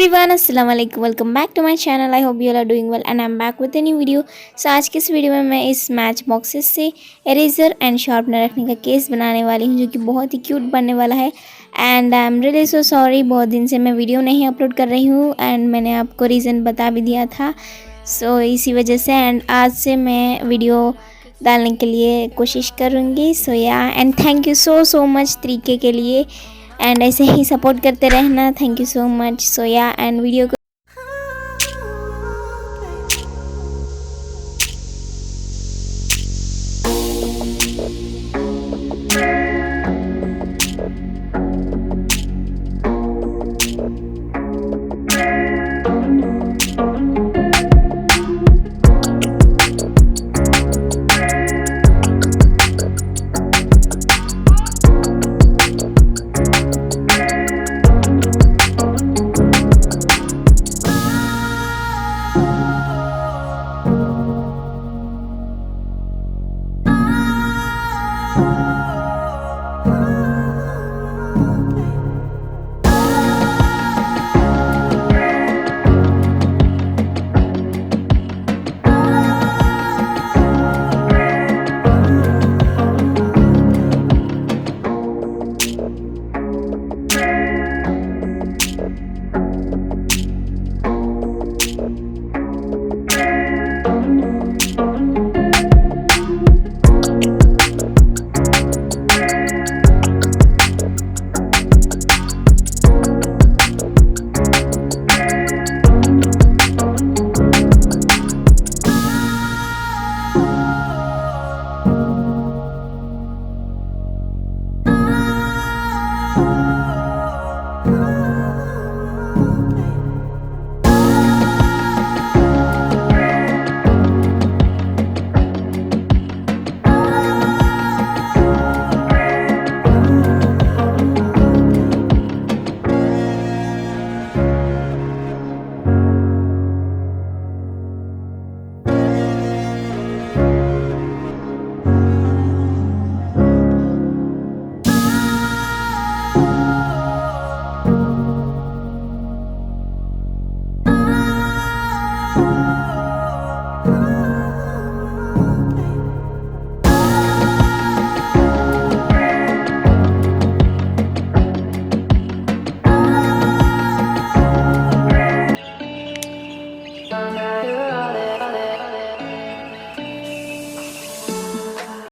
Everyone अस्सलाम वालेकुम welcome back to my channel. I hope you are doing well and I am back with a new video. So आज के इस video में मैं इस मैच बॉक्सेस से इरेजर एंड शार्पनर रखने का केस बनाने वाली हूँ, जो कि बहुत ही क्यूट बनने वाला है। And I am really so sorry, बहुत दिन से मैं वीडियो नहीं अपलोड कर रही हूँ एंड मैंने आपको रीज़न बता भी दिया था। सो इसी वजह से एंड आज से मैं वीडियो डालने के लिए कोशिश करूँगी। So yeah and thank you so much तरीके के लिए एंड ऐसे ही सपोर्ट करते रहना। Thank you so much. So yeah and video को